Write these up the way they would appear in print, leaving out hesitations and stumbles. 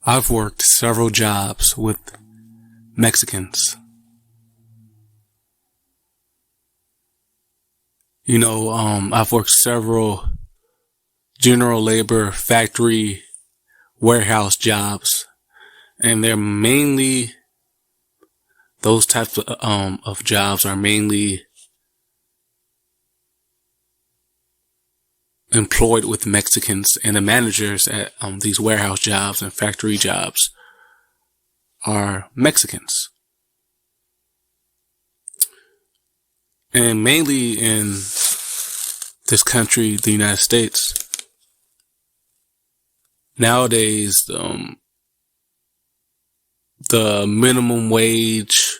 I've worked several jobs with Mexicans. I've worked several general labor, factory, warehouse jobs, and they're mainly, those types of jobs are mainly employed with Mexicans, and the managers at these warehouse jobs and factory jobs are Mexicans. And mainly in this country, the United States, nowadays, the minimum wage,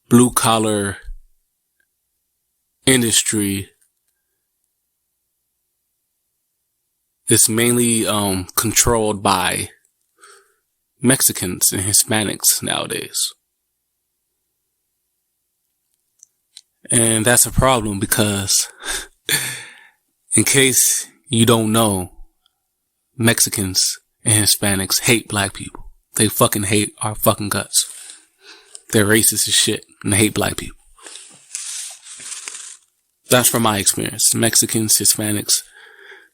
blue collar industry is mainly controlled by Mexicans and Hispanics nowadays. And that's a problem because, in case you don't know, Mexicans and Hispanics hate black people. They fucking hate our fucking guts. They're racist as shit and they hate black people. That's from my experience. Mexicans, Hispanics,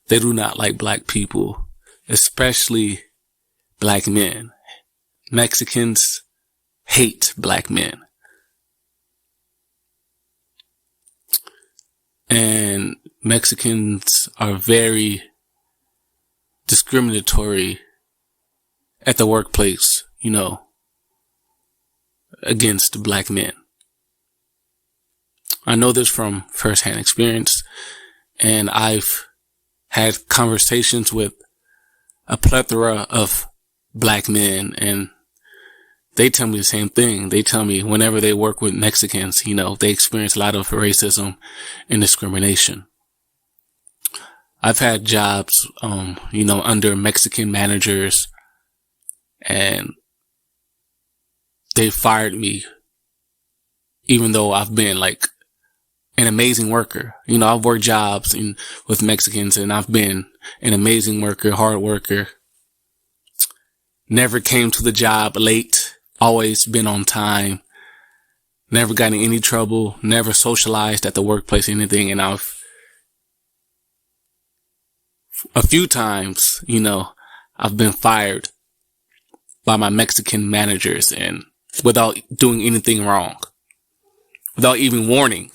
they do not like black people, especially black men. Mexicans hate black men. And Mexicans are very discriminatory at the workplace, against black men. I know this from firsthand experience, and I've had conversations with a plethora of black men, and they tell me the same thing. They tell me whenever they work with Mexicans, they experience a lot of racism and discrimination. I've had jobs, under Mexican managers, and they fired me even though I've been like an amazing worker. I've worked jobs with Mexicans and I've been an amazing worker, hard worker. Never came to the job late, always been on time, never got in any trouble, never socialized at the workplace, anything. And a few times, I've been fired by my Mexican managers and without doing anything wrong, without even warning.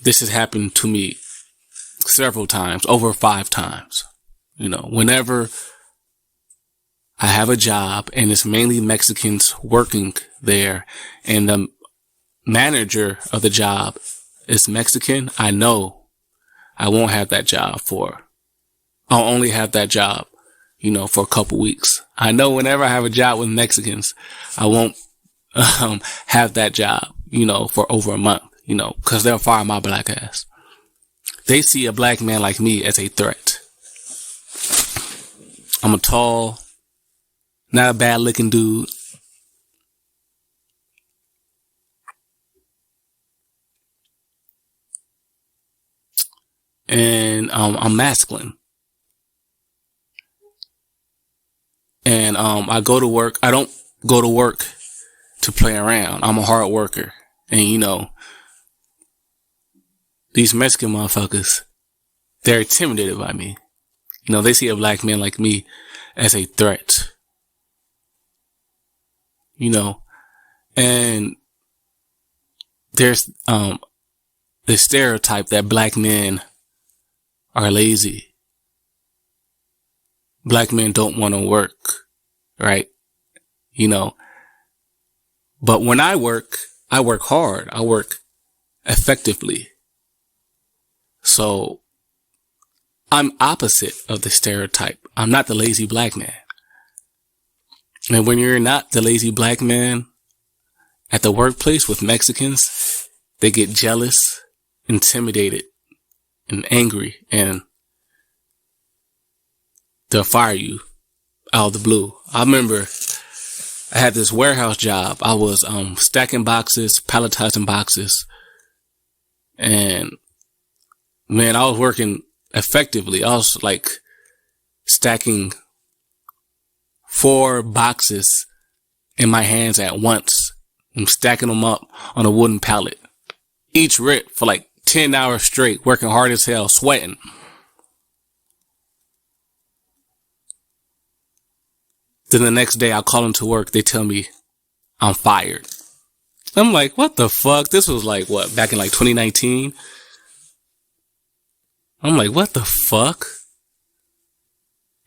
This has happened to me several times, over 5 times. Whenever I have a job and it's mainly Mexicans working there and the manager of the job is Mexican, I know I won't have that job I'll only have that job, for a couple weeks. I know whenever I have a job with Mexicans, I won't have that job, for over a month, cause they'll fire my black ass. They see a black man like me as a threat. I'm a tall, not a bad looking dude. And I'm masculine. And I go to work. I don't go to work to play around. I'm a hard worker. And these Mexican motherfuckers, they're intimidated by me. They see a black man like me as a threat. And there's the stereotype that black men are lazy. Black men don't want to work, right? But when I work hard. I work effectively. So I'm opposite of the stereotype. I'm not the lazy black man. And when you're not the lazy black man at the workplace with Mexicans, they get jealous, intimidated, and angry, and they'll fire you out of the blue. I remember I had this warehouse job. I was stacking boxes, palletizing boxes, and man, I was working effectively. I was like stacking 4 boxes in my hands at once. I'm stacking them up on a wooden pallet. Each rip for like 10 hours straight, working hard as hell, sweating. Then the next day I call into work. They tell me I'm fired. I'm like, what the fuck? This was like, what, back in like 2019? I'm like, what the fuck?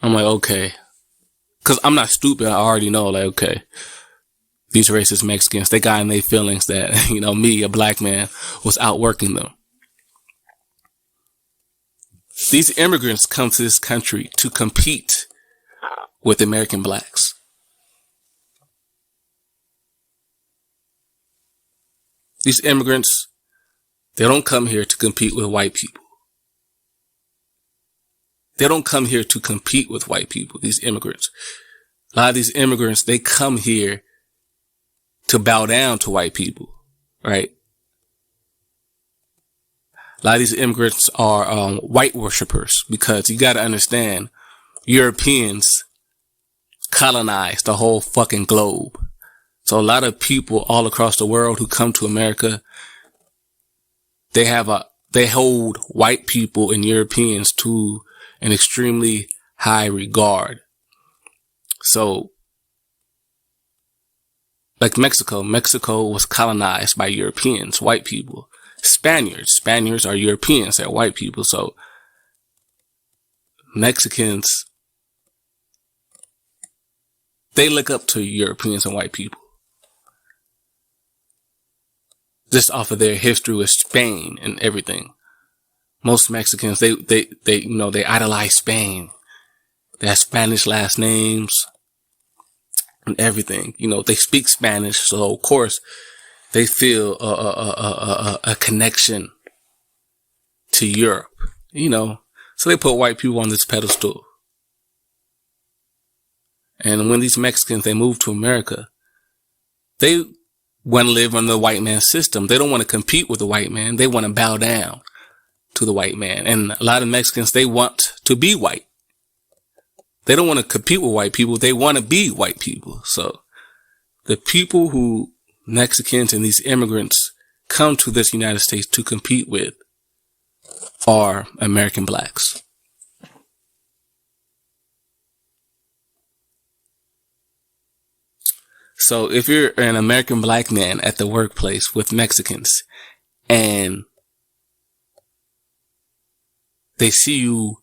I'm like, okay. Cause I'm not stupid. I already know, like, okay, these racist Mexicans, they got in their feelings that, me, a black man, was outworking them. These immigrants come to this country to compete with American blacks. These immigrants, they don't come here to compete with white people. They don't come here to compete with white people, these immigrants. A lot of these immigrants, they come here to bow down to white people, right? A lot of these immigrants are white worshipers, because you got to understand, Europeans colonized the whole fucking globe. So a lot of people all across the world who come to America, they hold white people and Europeans to an extremely high regard. So, like Mexico was colonized by Europeans, white people. Spaniards are Europeans, they're white people. So Mexicans, they look up to Europeans and white people. Just off of their history with Spain and everything. Most Mexicans, they idolize Spain. They have Spanish last names and everything. They speak Spanish, so of course they feel a connection to Europe. So they put white people on this pedestal. And when these Mexicans, they move to America, they want to live under the white man's system. They don't want to compete with the white man. They want to bow down to the white man. And a lot of Mexicans, they want to be white. They don't want to compete with white people. They want to be white people. So the people who Mexicans and these immigrants come to this United States to compete with are American blacks. So if you're an American black man at the workplace with Mexicans and they see you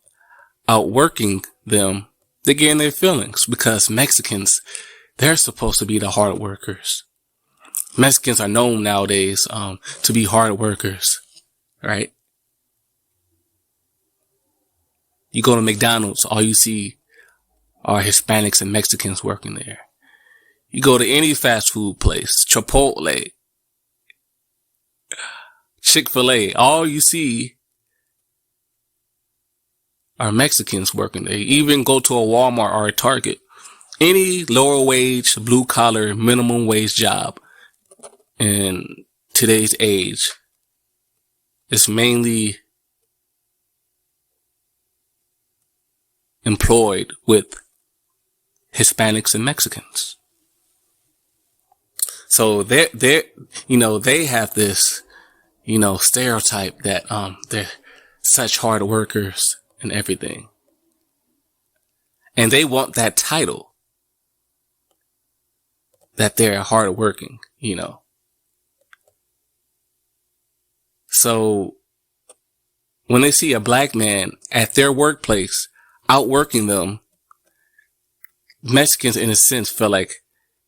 outworking them, they get in their feelings, because Mexicans, they're supposed to be the hard workers. Mexicans are known nowadays to be hard workers, right? You go to McDonald's, all you see are Hispanics and Mexicans working there. You go to any fast food place, Chipotle, Chick-fil-A, all you see are Mexicans working there. Even go to a Walmart or a Target, any lower wage, blue collar, minimum wage job in today's age is mainly employed with Hispanics and Mexicans. So they have this, stereotype that, they're such hard workers and everything. And they want that title that they're hardworking, So when they see a black man at their workplace outworking them, Mexicans in a sense feel like,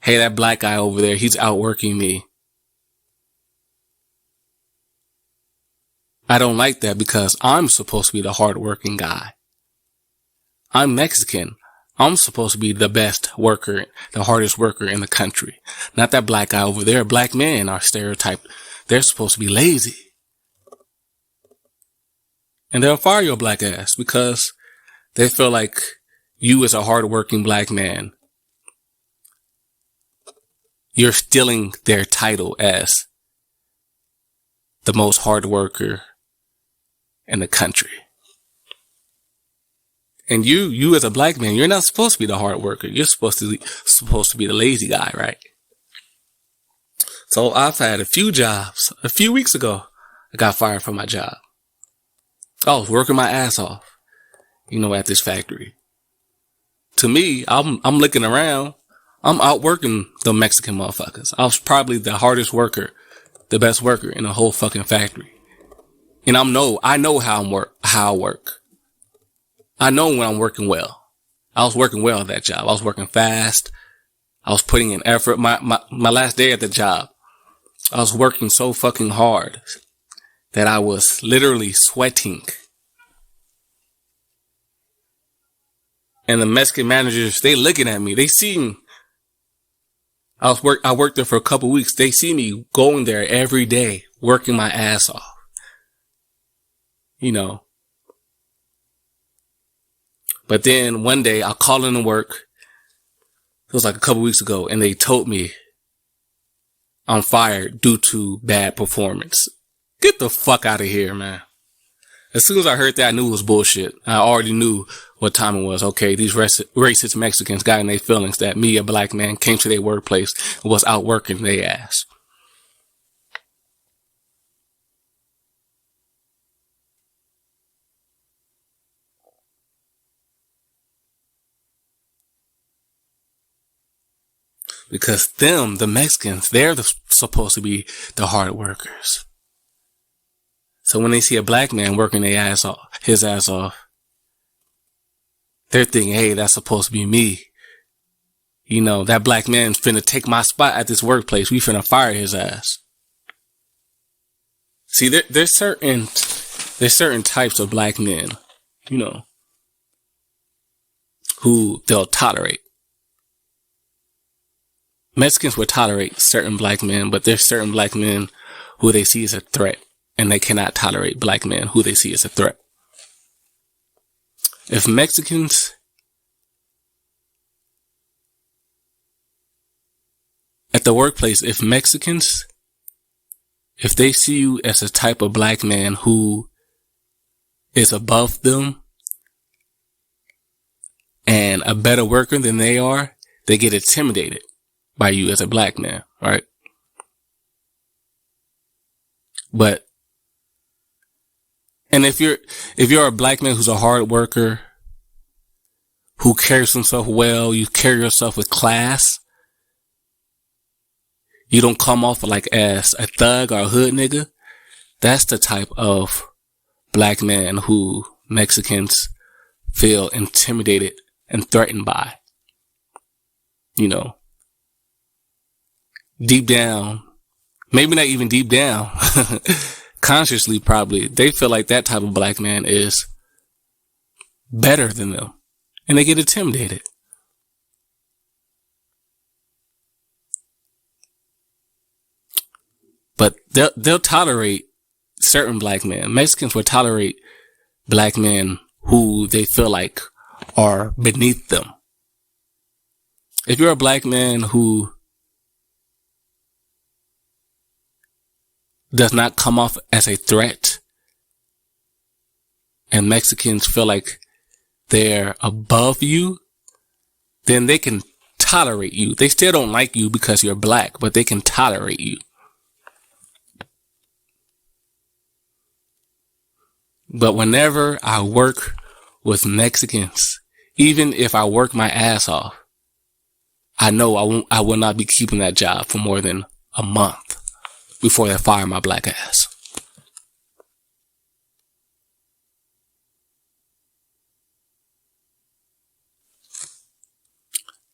hey, that black guy over there, he's outworking me. I don't like that, because I'm supposed to be the hardworking guy. I'm Mexican. I'm supposed to be the best worker, the hardest worker in the country. Not that black guy over there. Black men are stereotyped. They're supposed to be lazy. And they'll fire your black ass because they feel like you, as a hardworking black man, you're stealing their title as the most hard worker in the country. And you as a black man, you're not supposed to be the hard worker. You're supposed to be the lazy guy, right? So I've had a few jobs. A few weeks ago, I got fired from my job. I was working my ass off, at this factory. To me, I'm looking around. I'm outworking the Mexican motherfuckers. I was probably the hardest worker, the best worker in the whole fucking factory. And I know how I work. I know when I'm working well. I was working well at that job. I was working fast. I was putting in effort. My last day at the job, I was working so fucking hard that I was literally sweating. And the Mexican managers, they looking at me. They see I worked there for a couple weeks. They see me going there every day, working my ass off. But then one day I called in to work. It was like a couple weeks ago, and they told me I'm fired due to bad performance. Get the fuck out of here, man. As soon as I heard that, I knew it was bullshit. I already knew what time it was. Okay, these racist Mexicans got in their feelings that me, a black man, came to their workplace and was outworking their ass. Because the Mexicans, they're supposed to be the hard workers. So when they see a black man working his ass off, they're thinking, hey, that's supposed to be me. That black man's finna take my spot at this workplace. We finna fire his ass. See, there's certain types of black men, who they'll tolerate. Mexicans would tolerate certain black men, but there's certain black men who they see as a threat, and they cannot tolerate black men who they see as a threat. If Mexicans at the workplace, if they see you as a type of black man who is above them and a better worker than they are, they get intimidated by you as a black man, right? And if you're a black man who's a hard worker, who carries himself well, you carry yourself with class, you don't come off like as a thug or a hood nigga, that's the type of black man who Mexicans feel intimidated and threatened by. Deep down, maybe not even deep down, consciously probably, they feel like that type of black man is better than them. And they get intimidated. But they'll tolerate certain black men. Mexicans will tolerate black men who they feel like are beneath them. If you're a black man who does not come off as a threat, and Mexicans feel like they're above you, then they can tolerate you. They still don't like you because you're black, but they can tolerate you. But whenever I work with Mexicans, even if I work my ass off, I know I will not be keeping that job for more than a month before they fire my black ass.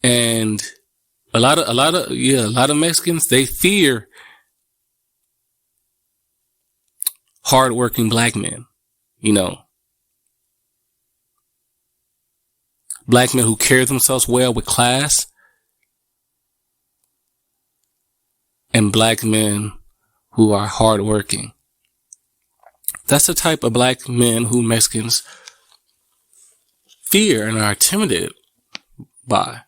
And a lot of Mexicans, they fear hardworking black men, black men who carry themselves well with class, and black men who are hardworking. That's the type of black men who Mexicans fear and are intimidated by.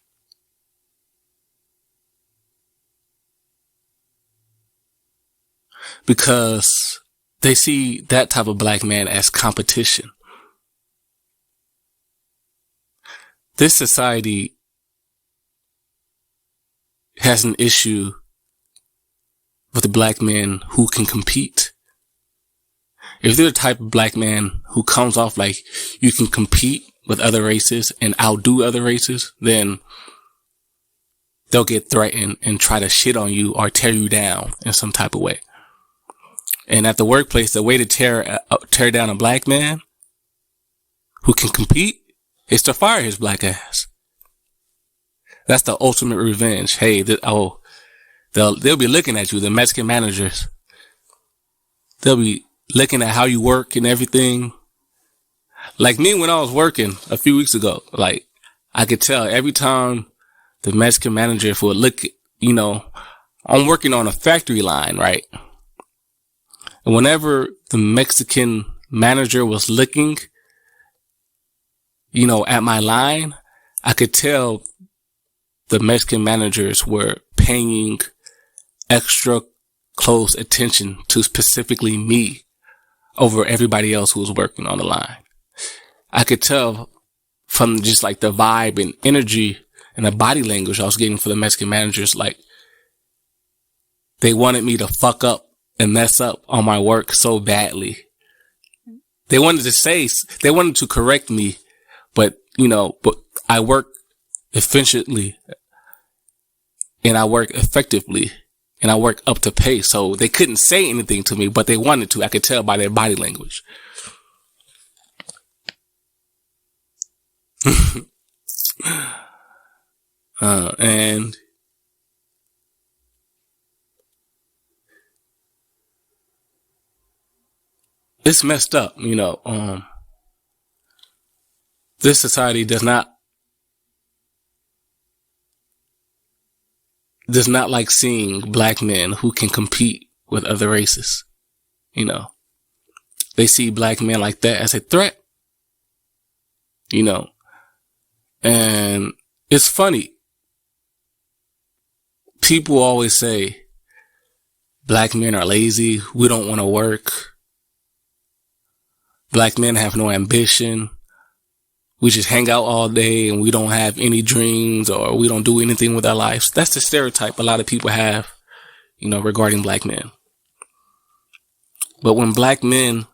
Because they see that type of black man as competition. this society has an issue with the black man who can compete. If they're the type of black man who comes off like you can compete with other races and outdo other races, then they'll get threatened and try to shit on you or tear you down in some type of way. And at the workplace, the way to tear down a black man who can compete is to fire his black ass. That's the ultimate revenge. Hey, they'll be looking at you, the Mexican managers. They'll be looking at how you work and everything. Like me, when I was working a few weeks ago, like I could tell every time the Mexican manager would look, I'm working on a factory line, right? And whenever the Mexican manager was looking, at my line, I could tell the Mexican managers were paying extra close attention to specifically me over everybody else who was working on the line. I could tell from just like the vibe and energy and the body language I was getting for the Mexican managers, like they wanted me to fuck up and mess up on my work so badly. They wanted to correct me, but I work efficiently and I work effectively and I work up to pace. So they couldn't say anything to me, but they wanted to. I could tell by their body language. And it's messed up, this society does not like seeing black men who can compete with other races. They see black men like that as a threat, and it's funny. People always say black men are lazy. We don't want to work. Black men have no ambition. We just hang out all day and we don't have any dreams or we don't do anything with our lives. That's the stereotype a lot of people have, regarding black men. But when black men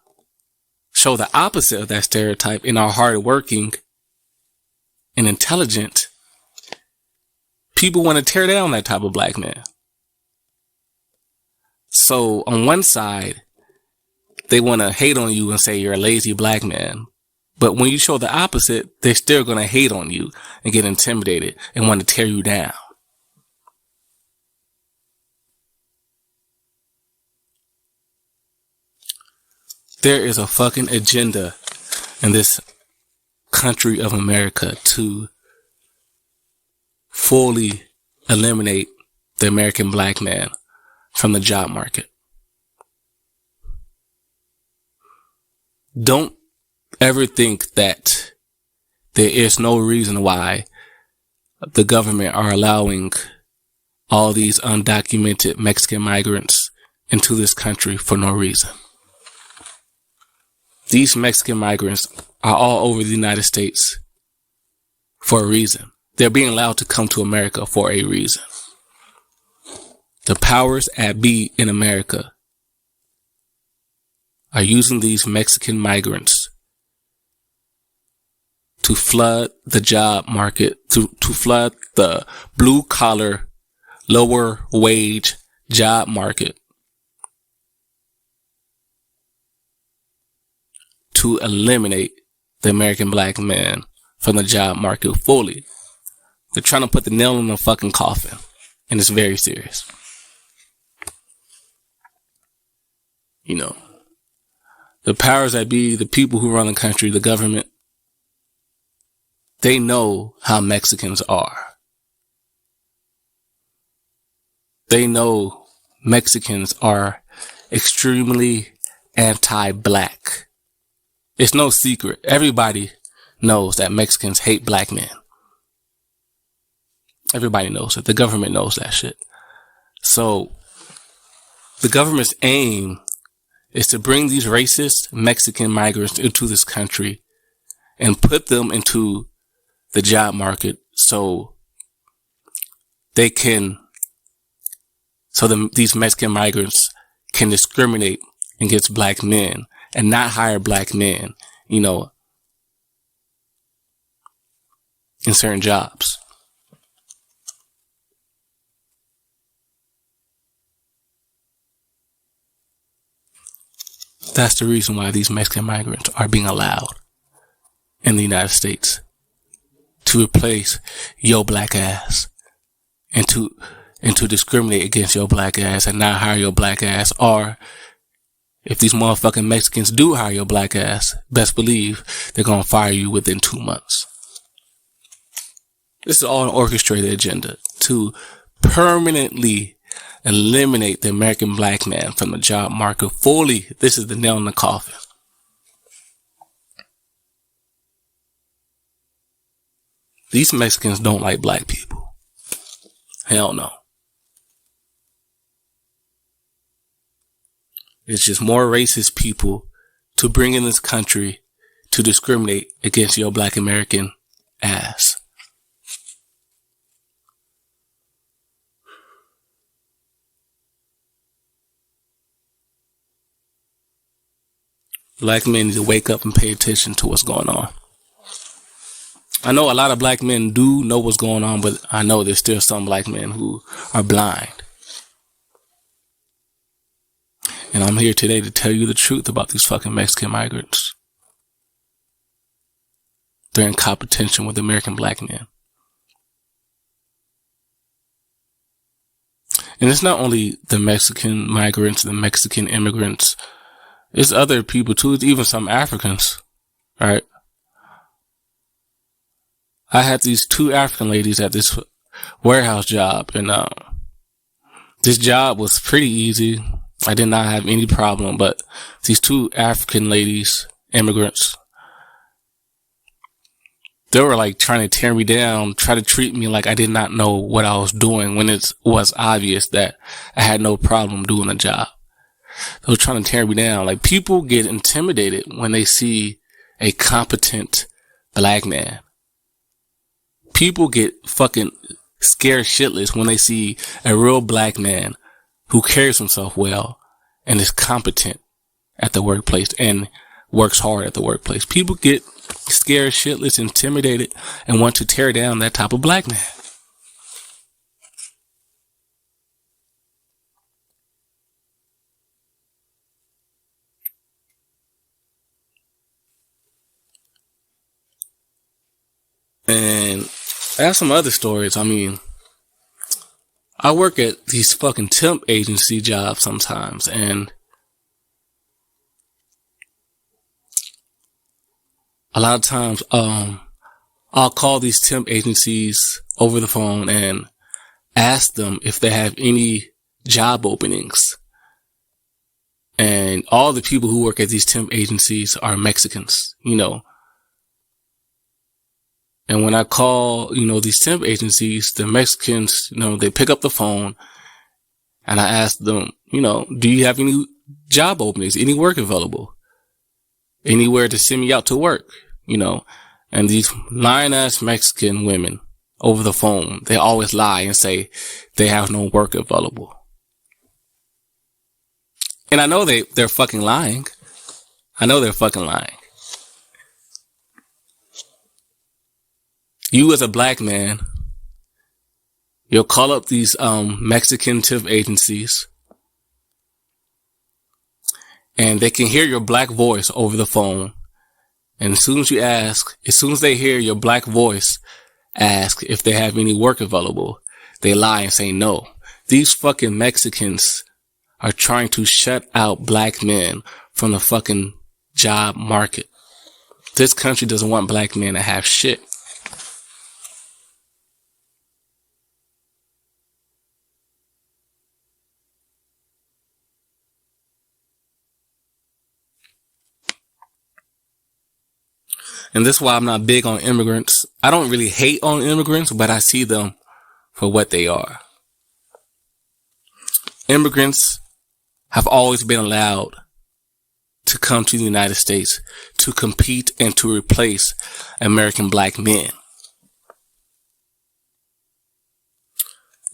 show the opposite of that stereotype and are hardworking and intelligent, people want to tear down that type of black man. So on one side, they want to hate on you and say you're a lazy black man. But when you show the opposite, they're still going to hate on you and get intimidated and want to tear you down. There is a fucking agenda in this country of America to fully eliminate the American black man from the job market. Don't ever think that there is no reason why the government are allowing all these undocumented Mexican migrants into this country for no reason. These Mexican migrants are all over the United States for a reason. They're being allowed to come to America for a reason. The powers at be in America are using these Mexican migrants to flood the job market, to flood the blue collar, lower wage job market, to eliminate the American black man from the job market fully. They're trying to put the nail in the fucking coffin, and it's very serious. The powers that be, the people who run the country, the government, they know how Mexicans are. They know Mexicans are extremely anti-black. It's no secret. Everybody knows that Mexicans hate black men. Everybody knows it. The government knows that shit. So the government's aim is to bring these racist Mexican migrants into this country and put them into the job market so these Mexican migrants can discriminate against black men and not hire black men, in certain jobs. That's the reason why these Mexican migrants are being allowed in the United States to replace your black ass and to discriminate against your black ass and not hire your black ass. Or if these motherfucking Mexicans do hire your black ass, best believe they're gonna fire you within 2 months. This is all an orchestrated agenda to permanently eliminate the American black man from the job market fully. This is the nail in the coffin. These Mexicans don't like black people. Hell no. It's just more racist people to bring in this country to discriminate against your black American ass. Black men need to wake up and pay attention to what's going on. I know a lot of black men do know what's going on, but I know there's still some black men who are blind. And I'm here today to tell you the truth about these fucking Mexican migrants. They're in competition with American black men. And it's not only the Mexican migrants, the Mexican immigrants. It's other people too. It's even some Africans, right? I had these 2 African ladies at this warehouse job, and this job was pretty easy. I did not have any problem, but these 2 African ladies, immigrants, they were like trying to tear me down, try to treat me like I did not know what I was doing when it was obvious that I had no problem doing the job. They were trying to tear me down. Like, people get intimidated when they see a competent black man. People get fucking scared shitless when they see a real black man who carries himself well and is competent at the workplace and works hard at the workplace. People get scared shitless, intimidated, and want to tear down that type of black man. And I have some other stories. I mean, I work at these fucking temp agency jobs sometimes, and a lot of times, I'll call these temp agencies over the phone and ask them if they have any job openings. And all the people who work at these temp agencies are Mexicans, And when I call, these temp agencies, the Mexicans, they pick up the phone and I ask them, do you have any job openings, any work available, anywhere to send me out to work, and these lying ass Mexican women over the phone, they always lie and say they have no work available. And I know they're fucking lying. I know they're fucking lying. You as a black man, you'll call up these Mexican temp agencies and they can hear your black voice over the phone. And as soon as they hear your black voice ask if they have any work available, they lie and say no. These fucking Mexicans are trying to shut out black men from the fucking job market. This country doesn't want black men to have shit. And this is why I'm not big on immigrants. I don't really hate on immigrants, but I see them for what they are. Immigrants have always been allowed to come to the United States to compete and to replace American black men.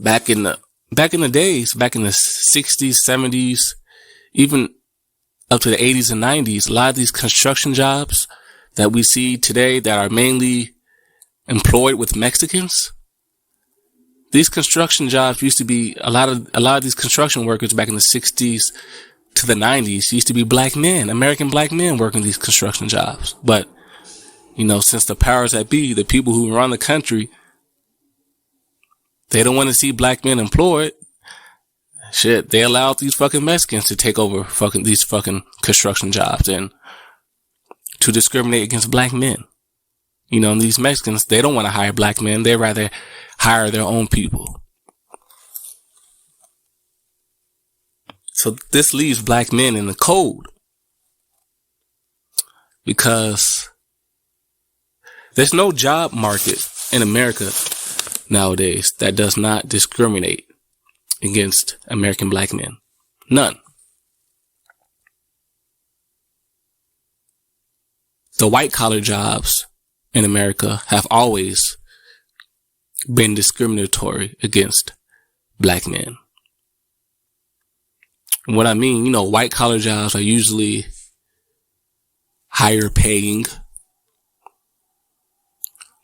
back in the days, back in the 60s, 70s, even up to the 80s and 90s, a lot of these construction jobs that we see today that are mainly employed with Mexicans, these construction jobs used to be a lot of these construction workers back in the 60s to the 90s used to be black men, American black men working these construction jobs. But, since the powers that be, the people who run the country, they don't want to see black men employed. Shit, they allowed these fucking Mexicans to take over these fucking construction jobs and to discriminate against black men. And these Mexicans, they don't want to hire black men. They rather hire their own people. So this leaves black men in the cold because there's no job market in America nowadays that does not discriminate against American black men. None. The white collar jobs in America have always been discriminatory against black men. What I mean, white collar jobs are usually higher paying.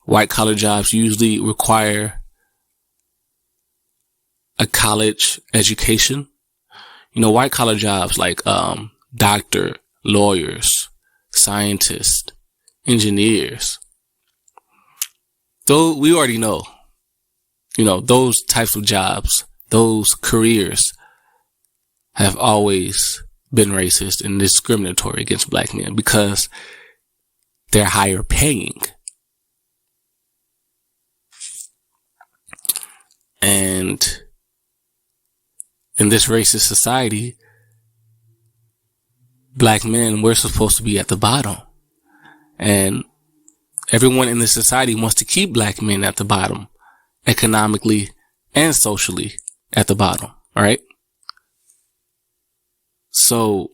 White collar jobs usually require a college education. White collar jobs like doctor, lawyers, scientists, engineers. Though we already know, those types of jobs, those careers have always been racist and discriminatory against black men because they're higher paying. And in this racist society, black men, we're supposed to be at the bottom. And everyone in this society wants to keep black men at the bottom, economically and socially at the bottom, all right? So,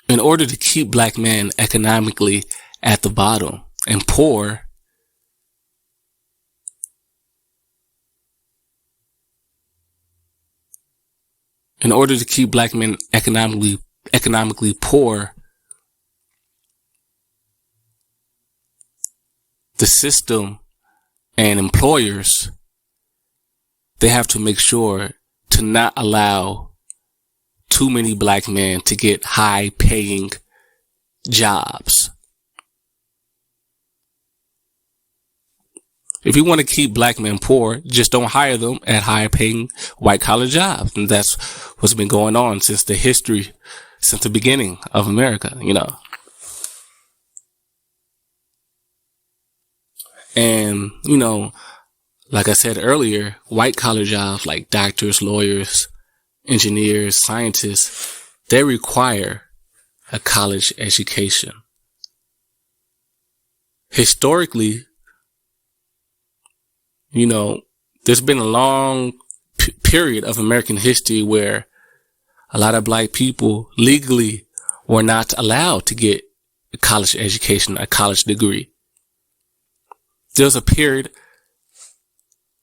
in order to keep black men economically at the bottom and poor, in order to keep black men economically poor, the system and employers, they have to make sure to not allow too many black men to get high paying jobs. If you want to keep black men poor, just don't hire them at higher paying white collar jobs. And that's what's been going on since the beginning of America, And, like I said earlier, white collar jobs like doctors, lawyers, engineers, scientists, they require a college education. Historically, there's been a long period of American history where a lot of black people legally were not allowed to get a college education, a college degree. There's a period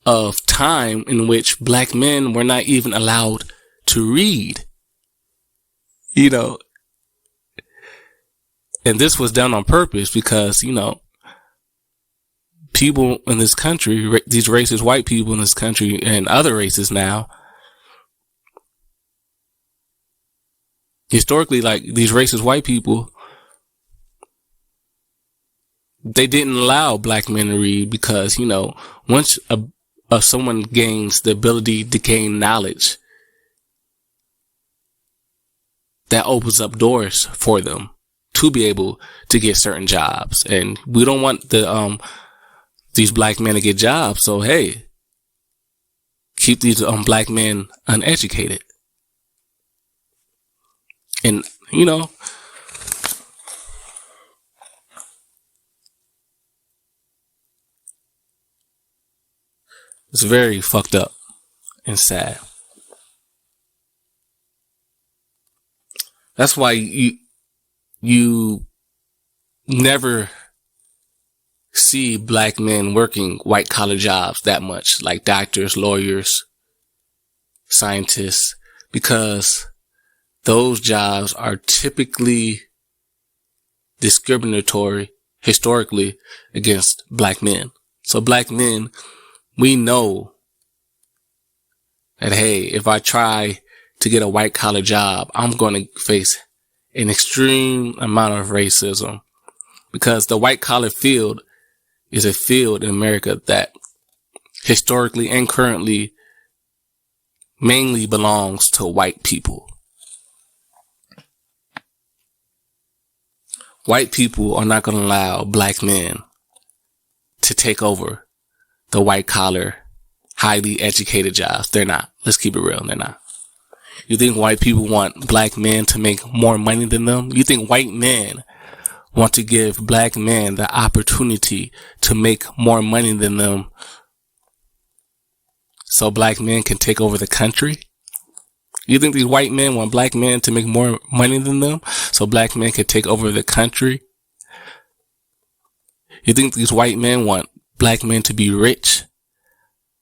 of time in which black men were not even allowed to read, and this was done on purpose because, people in this country, these racist white people in this country and other races now, historically, like these racist white people, they didn't allow black men to read because, once someone gains the ability to gain knowledge, that opens up doors for them to be able to get certain jobs. And we don't want these black men to get jobs. So, hey, keep these black men uneducated. And, it's very fucked up and sad. That's why you never see black men working white collar jobs that much, like doctors, lawyers, scientists, because those jobs are typically discriminatory historically against black men. So black men, we know that, hey, if I try to get a white collar job, I'm going to face an extreme amount of racism, because the white collar field is a field in America that historically and currently mainly belongs to white people. White people are not going to allow black men to take over the white collar, highly educated jobs. They're not. Let's keep it real. They're not. You think white people want black men to make more money than them? You think white men want to give black men the opportunity to make more money than them so black men can take over the country? You think these white men want black men to make more money than them so black men can take over the country? You think these white men want black men to be rich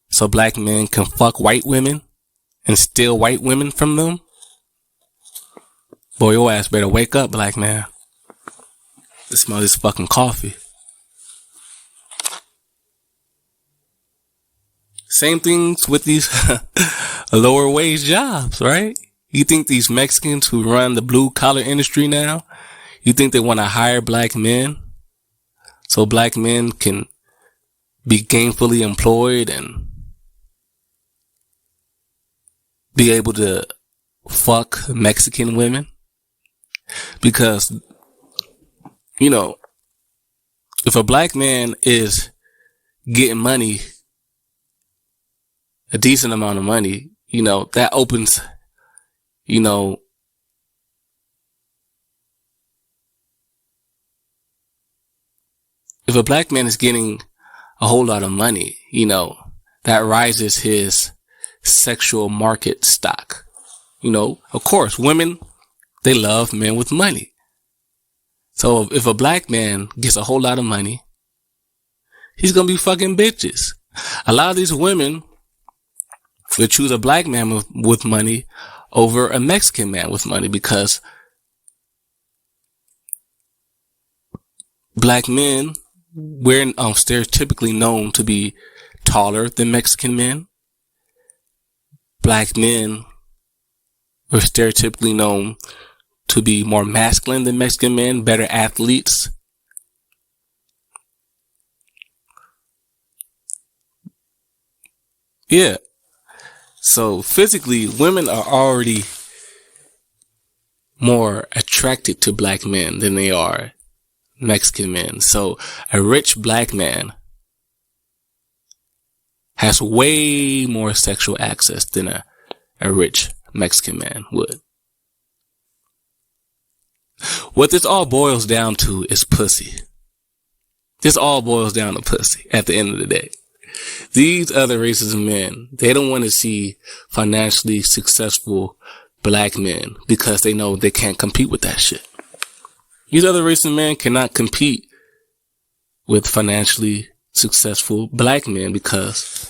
so black men can fuck white women and steal white women from them? Boy, your ass better wake up, black man. Smell this fucking coffee. Same things with these lower wage jobs, right? You think these Mexicans who run the blue collar industry now, you think they want to hire black men so black men can be gainfully employed and be able to fuck Mexican women? Because, you know, if a black man is getting money, a decent amount of money, you know, that opens, you know, if a black man is getting a whole lot of money, you know, that rises his sexual market stock. You know, of course, women, they love men with money. So if a black man gets a whole lot of money, he's going to be fucking bitches. A lot of these women will choose a black man with money over a Mexican man with money, because black men, we're stereotypically known to be taller than Mexican men. Black men are stereotypically known to be more masculine than Mexican men, better athletes. Yeah. So physically, women are already more attracted to black men than they are Mexican men. So a rich black man has way more sexual access than a rich Mexican man would. What this all boils down to is pussy. This all boils down to pussy at the end of the day. These other races of men, they don't want to see financially successful black men because they know they can't compete with that shit. These other races of men cannot compete with financially successful black men, because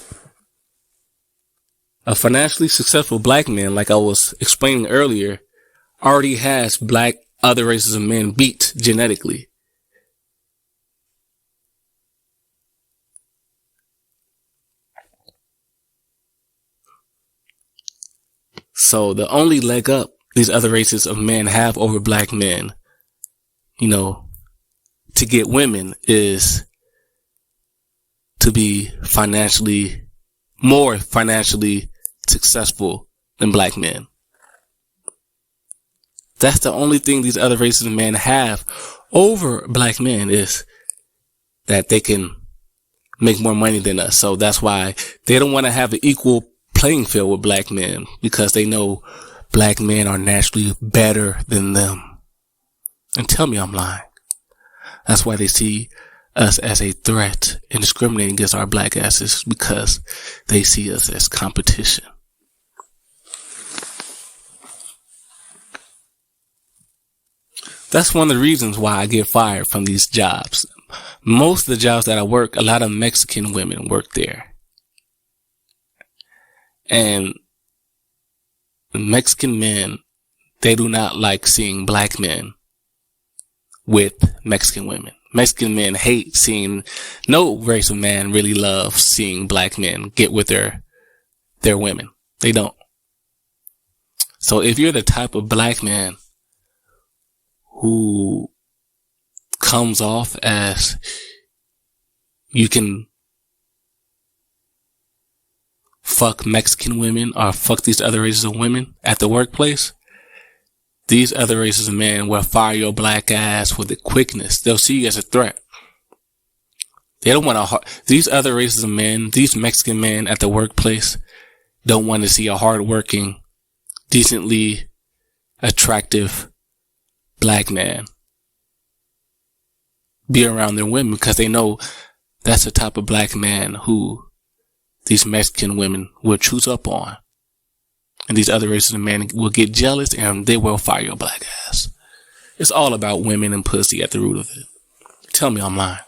a financially successful black man, like I was explaining earlier, already has black other races of men beat genetically. So the only leg up these other races of men have over black men, you know, to get women is to be more financially successful than black men. That's the only thing these other races of men have over black men, is that they can make more money than us. So that's why they don't want to have an equal playing field with black men, because they know black men are naturally better than them. And tell me I'm lying. That's why they see us as a threat and discriminating against our black asses, because they see us as competition. That's one of the reasons why I get fired from these jobs. most of the jobs that I work, a lot of Mexican women work there. And Mexican men, they do not like seeing black men with Mexican women. Mexican men hate seeing, no race of man really loves seeing black men get with their women. They don't. So if you're the type of black man who comes off as you can fuck Mexican women or fuck these other races of women at the workplace, these other races of men will fire your black ass with the quickness. They'll see you as a threat. They don't want these other races of men, these Mexican men at the workplace don't want to see a hardworking, decently attractive black man be around their women, because they know that's the type of black man who these Mexican women will choose up on. And these other races of men will get jealous and they will fire your black ass. It's all about women and pussy at the root of it. Tell me I'm lying.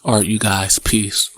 Alright, you guys, peace.